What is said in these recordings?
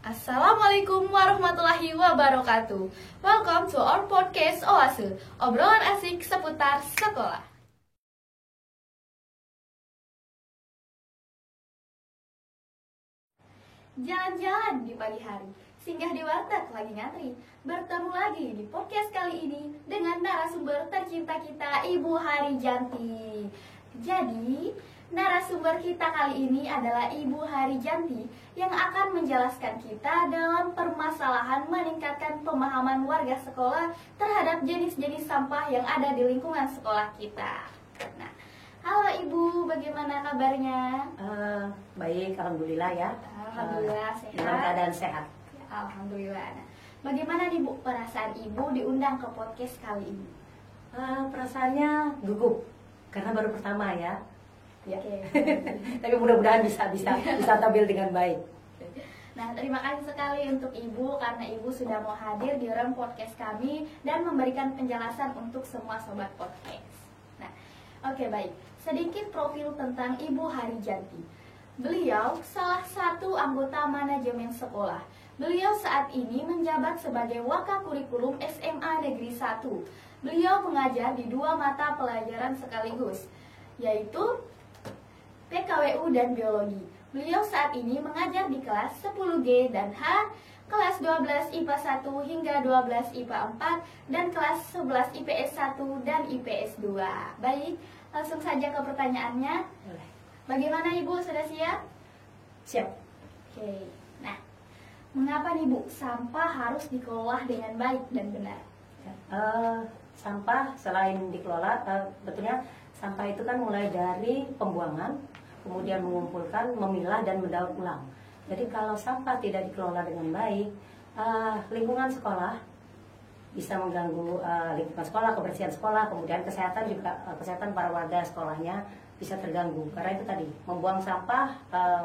Assalamualaikum warahmatullahi wabarakatuh. Welcome to our podcast Oase, obrolan asik seputar sekolah. Jalan-jalan di pagi hari, singgah di warteg lagi ngantri. Bertemu lagi di podcast kali ini dengan narasumber tercinta kita, Ibu Harijanti. Jadi, narasumber kita kali ini adalah Ibu Harijanti yang akan menjelaskan kita dalam permasalahan meningkatkan pemahaman warga sekolah terhadap jenis-jenis sampah yang ada di lingkungan sekolah kita. Nah, halo Ibu, bagaimana kabarnya? Baik, alhamdulillah ya. Alhamdulillah sehat. Dalam keadaan sehat. Ya, alhamdulillah. Nah, bagaimana nih Bu perasaan Ibu diundang ke podcast kali ini? Perasaannya gugup karena baru pertama ya. Ya. Oke. Tapi mudah-mudahan bisa tampil dengan baik. Nah, terima kasih sekali untuk Ibu karena Ibu sudah mau hadir di dalam podcast kami dan memberikan penjelasan untuk semua sobat podcast. Nah, oke baik. Sedikit profil tentang Ibu Harijanti. Beliau salah satu anggota manajemen sekolah. Beliau saat ini menjabat sebagai Wakakurikulum SMA Negeri 1. Beliau mengajar di 2 mata pelajaran sekaligus, yaitu PKWU dan Biologi. Beliau saat ini mengajar di kelas 10G dan H, kelas 12 IPA 1 hingga 12 IPA 4, dan kelas 11 IPS 1 dan IPS 2. Baik, langsung saja ke pertanyaannya. Bagaimana Ibu, sudah siap? Siap. Oke, nah, mengapa nih Bu, sampah harus dikelola dengan baik dan benar? Sampah selain dikelola, betulnya sampah itu kan mulai dari pembuangan, kemudian mengumpulkan, memilah, dan mendaur ulang. Jadi kalau sampah tidak dikelola dengan baik, lingkungan sekolah bisa mengganggu lingkungan sekolah, kebersihan sekolah, kemudian kesehatan juga, kesehatan para warga sekolahnya bisa terganggu. Karena itu tadi, membuang sampah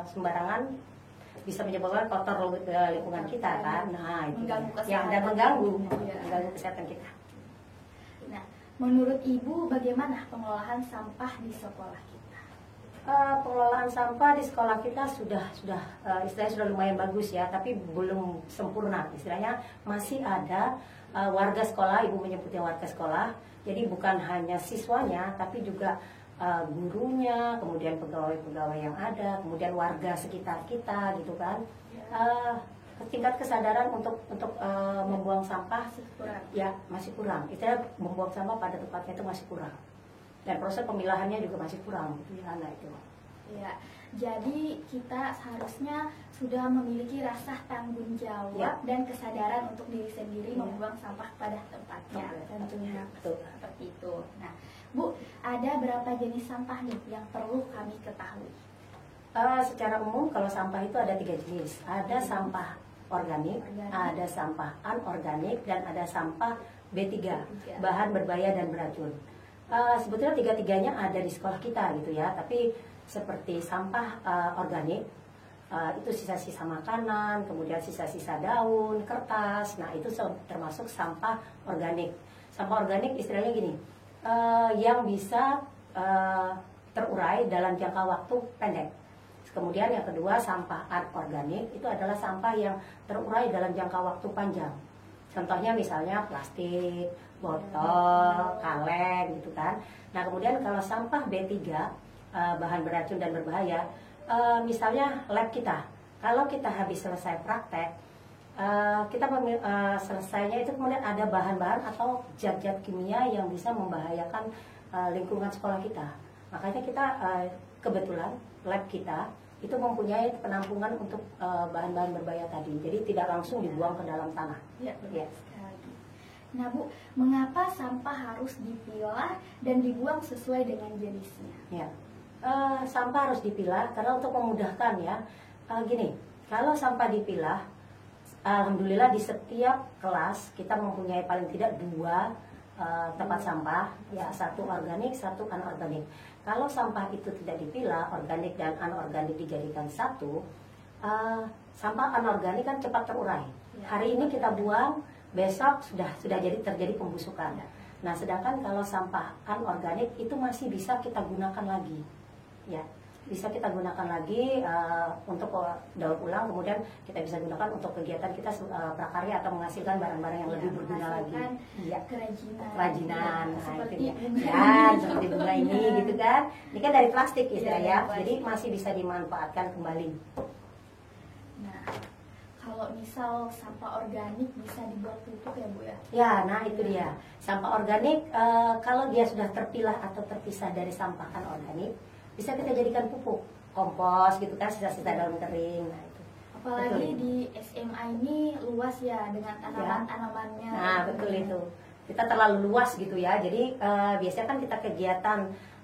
sembarangan bisa menyebabkan kotor lingkungan kita kan. Nah, itu yang dan mengganggu kesehatan kita. Nah, menurut Ibu bagaimana pengelolaan sampah di sekolah kita? Pengelolaan sampah di sekolah kita sudah istilahnya sudah lumayan bagus ya, tapi belum sempurna. Istilahnya masih ada warga sekolah, Ibu menyebutnya warga sekolah. Jadi bukan hanya siswanya, tapi juga gurunya, kemudian pegawai-pegawai yang ada, kemudian warga sekitar kita gitu kan. Tingkat kesadaran untuk membuang sampah masih kurang. Istilahnya membuang sampah pada tempatnya itu masih kurang. Dan proses pemilahannya juga masih kurang gitu ya, itu. Ya, jadi kita seharusnya sudah memiliki rasa tanggung jawab dan kesadaran untuk diri sendiri membuang sampah pada tempatnya. Tentunya seperti itu. Nah, Bu, ada berapa jenis sampah nih yang perlu kami ketahui? Secara umum kalau sampah itu ada 3 jenis. Ada sampah organik, ada sampah anorganik, dan ada sampah B3, bahan berbahaya dan beracun. Sebetulnya 3-tiganya ada di sekolah kita gitu ya. Tapi seperti sampah organik, itu sisa-sisa makanan, kemudian sisa-sisa daun, kertas. Nah, itu termasuk sampah organik. Sampah organik istilahnya gini, yang bisa terurai dalam jangka waktu pendek. Kemudian yang kedua, sampah anorganik itu adalah sampah yang terurai dalam jangka waktu panjang. Contohnya misalnya plastik, botol, kaleng gitu kan. Nah, kemudian kalau sampah B3, bahan beracun dan berbahaya, misalnya lab kita. Kalau kita habis selesai praktek, kita selesainya itu kemudian ada bahan-bahan atau zat-zat kimia yang bisa membahayakan lingkungan sekolah kita. Makanya kita kebetulan lab kita itu mempunyai penampungan untuk bahan-bahan berbahaya tadi. Jadi tidak langsung dibuang ke dalam tanah. Ya. Sekali. Nah Bu, mengapa sampah harus dipilah dan dibuang sesuai dengan jenisnya? Ya, sampah harus dipilah karena untuk memudahkan ya. Gini, kalau sampah dipilah, alhamdulillah di setiap kelas kita mempunyai paling tidak 2 tempat sampah, ya, 1 organik, 1 anorganik. Kalau sampah itu tidak dipilah, organik dan anorganik dijadikan satu, sampah anorganik kan cepat terurai. Hari ini kita buang, besok sudah terjadi pembusukan. Nah, sedangkan kalau sampah anorganik itu masih bisa kita gunakan lagi, ya. bisa kita gunakan lagi untuk daur ulang, kemudian kita bisa gunakan untuk kegiatan kita prakarya atau menghasilkan barang-barang yang lebih berguna lagi. Ya, kerajinan. Kerajinan, nah, seperti itu bunga. Ya, seperti bunga ini gitu kan. Ini kan dari plastik ya. Jadi masih bisa dimanfaatkan kembali. Nah, kalau misal sampah organik bisa dibuat pupuk ya Bu ya? Ya, nah itu dia. Sampah organik kalau dia sudah terpilah atau terpisah dari sampah anorganik, bisa kita jadikan pupuk, kompos gitu kan, sisa-sisa daun kering. Nah itu. Apalagi betul. di SMA ini luas ya dengan tanaman-tanamannya. Nah betul itu. Kita terlalu luas gitu ya. Jadi biasanya kan kita kegiatan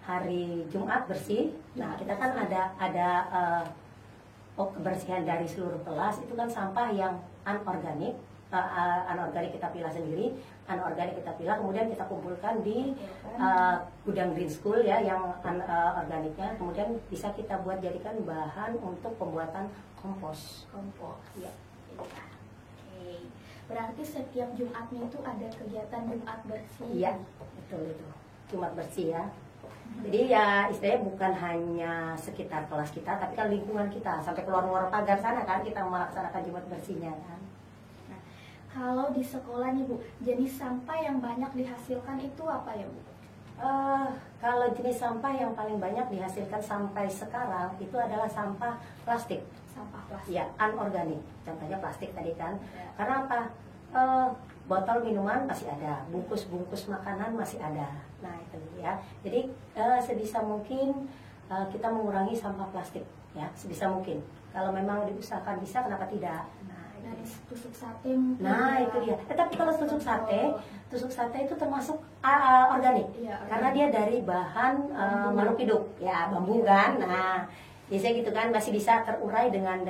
hari Jumat bersih. Nah kita kan ada kebersihan dari seluruh kelas, itu kan sampah yang anorganik. Anorganik kita pilah sendiri, anorganik kita pilah, kemudian kita kumpulkan di gudang Green School ya, yang organiknya, kemudian bisa kita buat jadikan bahan untuk pembuatan kompos. Ya. Oke. Berarti setiap Jumatnya itu ada kegiatan Jumat bersih. Iya, betul itu. Jumat bersih ya. Jadi ya istilahnya bukan hanya sekitar kelas kita, tapi kan lingkungan kita, sampai keluar pagar sana kan kita melaksanakan Jumat bersihnya kan. Kalau di sekolah nih Bu, jenis sampah yang banyak dihasilkan itu apa ya Bu? Kalau jenis sampah yang paling banyak dihasilkan sampai sekarang itu adalah sampah plastik. Sampah plastik. Ya, anorganik. Contohnya plastik tadi kan. Ya. Karena apa? Botol minuman masih ada, bungkus-bungkus makanan masih ada. Nah itu ya. Jadi sebisa mungkin kita mengurangi sampah plastik ya, sebisa mungkin. Kalau memang diusahakan bisa, kenapa tidak? Dari tusuk sate mungkin. Nah itu dia. Tapi kalau tusuk sate itu termasuk organik, ya, karena dia dari bahan makhluk hidup, ya bambu kan. Nah biasanya gitu kan, masih bisa terurai dengan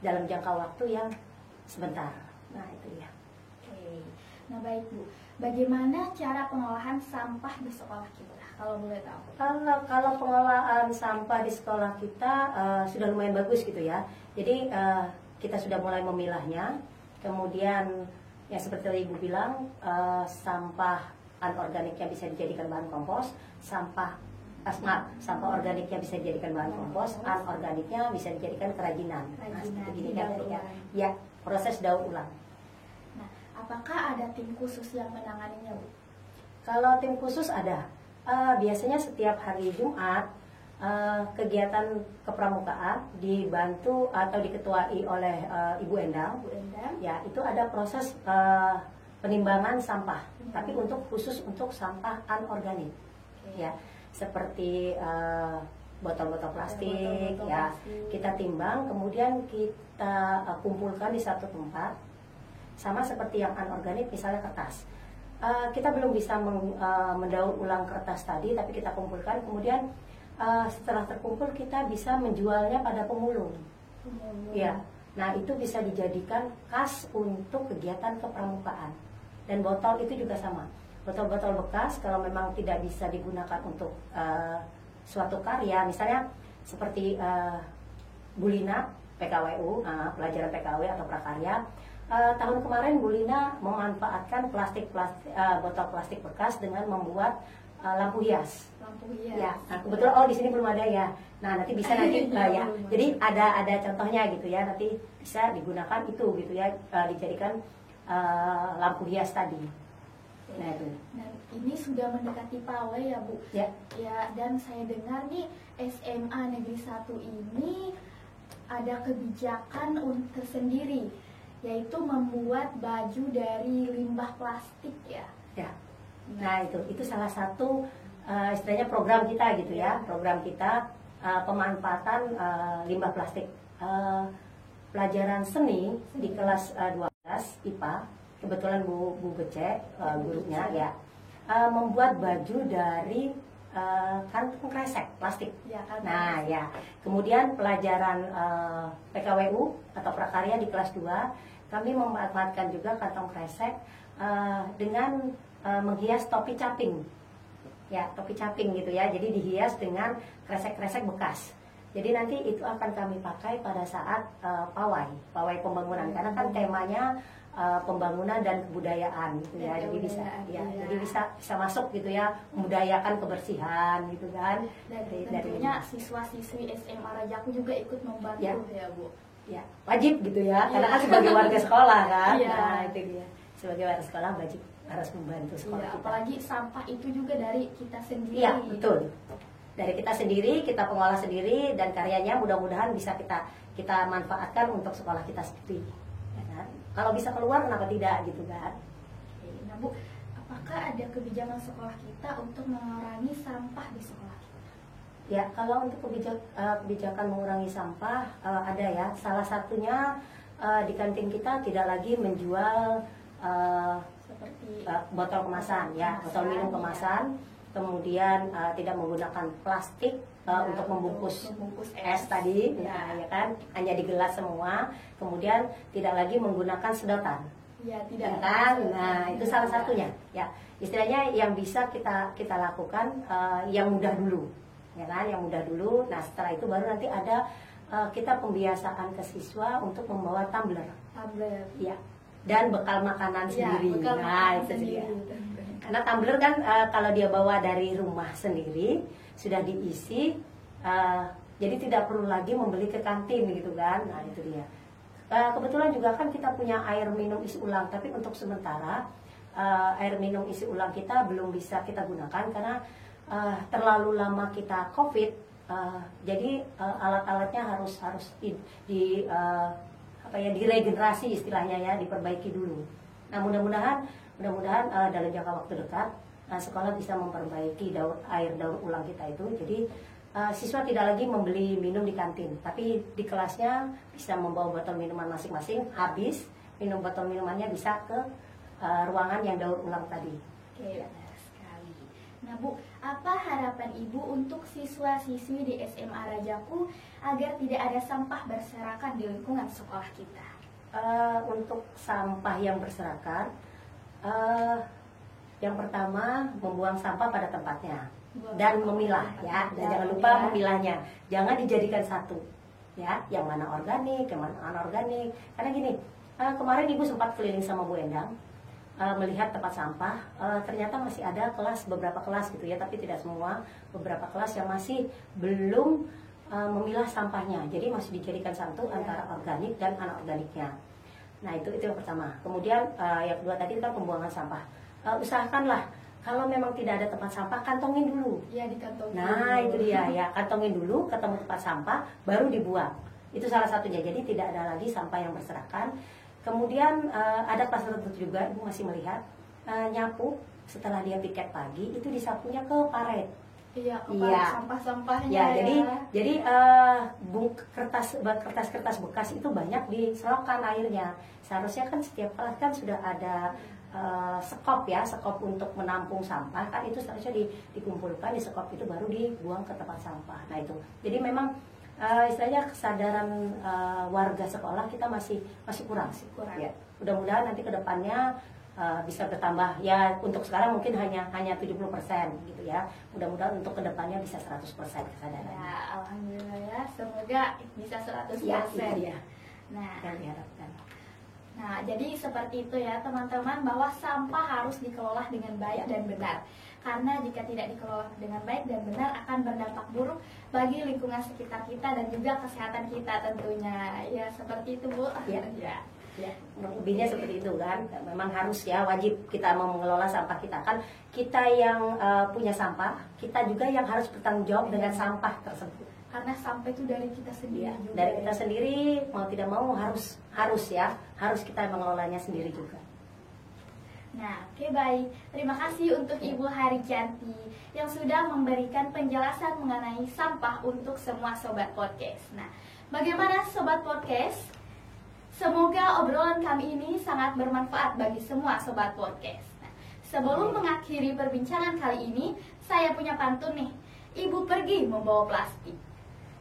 dalam jangka waktu yang sebentar. Nah itu dia. Oke. Nah baik Bu, bagaimana cara pengolahan sampah di sekolah kita? Kalau boleh tahu. Kalau pengolahan sampah di sekolah kita sudah lumayan bagus gitu ya. Jadi kita sudah mulai memilahnya, kemudian ya seperti tadi Ibu bilang, sampah anorganiknya bisa dijadikan bahan kompos, sampah organiknya bisa dijadikan bahan kompos, anorganiknya bisa dijadikan kerajinan. Nah, seperti ini kan ya, proses daur ulang. Nah, apakah ada tim khusus yang menanganinya Bu? Kalau tim khusus ada, biasanya setiap hari Jumat kegiatan kepramukaan dibantu atau diketuai oleh Ibu Endang. Ya, itu ada proses penimbangan sampah, tapi khusus untuk sampah anorganik. Ya, seperti botol-botol plastik, kita timbang, kemudian kita kumpulkan di satu tempat. Sama seperti yang anorganik, misalnya kertas. Kita belum bisa mendaur ulang kertas tadi, tapi kita kumpulkan, kemudian setelah terkumpul kita bisa menjualnya pada pemulung. Ya, nah itu bisa dijadikan kas untuk kegiatan kepramukaan. Dan botol itu juga sama. Botol-botol bekas kalau memang tidak bisa digunakan untuk suatu karya, misalnya seperti Bu Lina PKWU, pelajaran PKW atau prakarya. Tahun kemarin Bu Lina memanfaatkan botol plastik bekas dengan membuat lampu hias. Ya, nah kebetulan di sini belum ada ya. Nah nanti bisa nanti ya. Jadi ada contohnya gitu ya. Nanti bisa digunakan itu gitu ya, dijadikan lampu hias tadi. Nah itu. Nah ini sudah mendekati pawai ya Bu. Ya. Ya, dan saya dengar nih SMA Negeri 1 ini ada kebijakan tersendiri, yaitu membuat baju dari limbah plastik ya. Ya. Nah itu salah satu istilahnya program kita gitu ya, program kita pemanfaatan limbah plastik. Pelajaran seni di kelas 12 IPA, kebetulan Bu Becek gurunya ya, membuat baju dari kantung kresek plastik. Ya, nah ya, kemudian pelajaran PKWU atau prakarya di kelas 2, kami memanfaatkan juga kantong kresek dengan menghias topi caping. Ya, topi caping gitu ya. Jadi dihias dengan kresek-kresek bekas. Jadi nanti itu akan kami pakai pada saat pawai pembangunan. Karena kan temanya pembangunan dan kebudayaan gitu ya. Jadi bisa ya, jadi bisa masuk gitu ya, membudayakan kebersihan gitu kan. Dan tentunya siswa-siswi SMA Rajaku juga ikut membantu ya Bu. Ya, wajib gitu ya, karena kan sebagai warga sekolah kan. Nah, itu dia. Sebagai warga sekolah wajib harus membantu sekolah kita. Apalagi sampah itu juga dari kita sendiri. Iya, betul. Dari kita sendiri, kita pengolah sendiri, dan karyanya mudah-mudahan bisa kita manfaatkan untuk sekolah kita sendiri. Ya kan? Kalau bisa keluar, kenapa tidak gitu kan? Nah Bu, apakah ada kebijakan sekolah kita untuk mengurangi sampah di sekolah kita? Ya, kalau untuk kebijakan mengurangi sampah ada ya. Salah satunya di kantin kita tidak lagi menjual seperti botol kemasan ya, botol minum kemasan. Kemudian tidak menggunakan plastik untuk membungkus es tadi, ya kan, hanya di gelas semua. Kemudian tidak lagi menggunakan sedotan, ya tidak kan. Nah itu salah satunya ya, istilahnya yang bisa kita lakukan yang mudah dulu, ya kan, yang mudah dulu. Nah setelah itu baru nanti ada kita pembiasaan ke siswa untuk membawa tumbler, ya, dan bekal makanan sendiri. Nah itu dia. Karena tumbler kan kalau dia bawa dari rumah sendiri sudah diisi, jadi tidak perlu lagi membeli ke kantin gitu kan. Nah itu dia. Kebetulan juga kan kita punya air minum isi ulang, tapi untuk sementara air minum isi ulang kita belum bisa kita gunakan karena terlalu lama kita COVID. Jadi alat-alatnya harus diregenerasi istilahnya ya, diperbaiki dulu. Nah mudah-mudahan dalam jangka waktu dekat sekolah bisa memperbaiki air daur ulang kita itu. Jadi siswa tidak lagi membeli minum di kantin, tapi di kelasnya bisa membawa botol minuman masing-masing. Habis minum botol minumannya bisa ke ruangan yang daur ulang tadi. Oke, benar sekali. Nah Bu, apa harapan Ibu untuk siswa-siswi di SMA Rajaku agar tidak ada sampah berserakan di lingkungan sekolah kita? Untuk sampah yang berserakan, yang pertama membuang sampah pada tempatnya dan memilah ya, dan jangan lupa memilahnya, jangan dijadikan satu ya, yang mana organik, yang mana anorganik. Karena gini, kemarin Ibu sempat keliling sama Bu Endang melihat tempat sampah, ternyata masih ada beberapa kelas gitu ya, tapi tidak semua, beberapa kelas yang masih belum memilah sampahnya, jadi masih dijadikan satu antara organik dan anorganiknya. Nah itu yang pertama. Kemudian yang kedua tadi kan pembuangan sampah. Usahakanlah kalau memang tidak ada tempat sampah, kantongin dulu. Ya, dikantongin. Nah itu dia ya, kantongin dulu, ketemu tempat sampah, baru dibuang. Itu salah satunya. Jadi tidak ada lagi sampah yang berserakan. Kemudian ada kelas tertentu juga, Ibu masih melihat nyapu setelah dia piket pagi itu disapunya ke paret. Iya, sampah-sampahnya. Ya, jadi kertas bekas itu banyak diselokan airnya. Seharusnya kan setiap kelas kan sudah ada sekop untuk menampung sampah, kan itu seharusnya dikumpulkan di sekop itu baru dibuang ke tempat sampah. Nah itu. Jadi memang istilahnya kesadaran warga sekolah kita masih kurang. Ya. Mudah-mudahan nanti ke depannya bisa bertambah ya. Untuk sekarang mungkin hanya 70% gitu ya. Mudah-mudahan untuk kedepannya bisa 100% kesadaran. Ya, alhamdulillah ya. Semoga bisa 100%. Ya, itu dia. Nah, yang diharapkan. Nah, jadi seperti itu ya teman-teman, bahwa sampah harus dikelola dengan baik dan benar. Karena jika tidak dikelola dengan baik dan benar akan berdampak buruk bagi lingkungan sekitar kita dan juga kesehatan kita tentunya. Ya, seperti itu Bu. Ya. Ya, lebihnya seperti itu kan. Memang harus ya, wajib kita mengelola sampah kita. Kan kita yang punya sampah, kita juga yang harus bertanggung jawab dengan sampah tersebut. Karena sampah itu dari kita sendiri juga. Dari kita sendiri, mau tidak mau harus kita mengelolanya sendiri juga. Nah, oke, baik. Terima kasih untuk Ibu Harijanti yang sudah memberikan penjelasan mengenai sampah untuk semua Sobat Podcast. Nah, bagaimana Sobat Podcast? Semoga obrolan kami ini sangat bermanfaat bagi semua Sobat Podcast. Nah, sebelum mengakhiri perbincangan kali ini, saya punya pantun nih. Ibu pergi membawa plastik.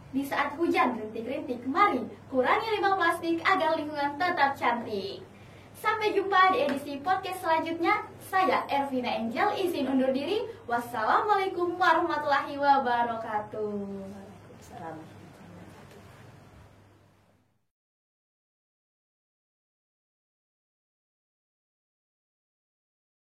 Di saat hujan rintik-rintik, mari kurangi limbah plastik agar lingkungan tetap cantik. Sampai jumpa di edisi podcast selanjutnya. Saya Ervina Angel izin undur diri. Wassalamualaikum warahmatullahi wabarakatuh. Waalaikumsalam.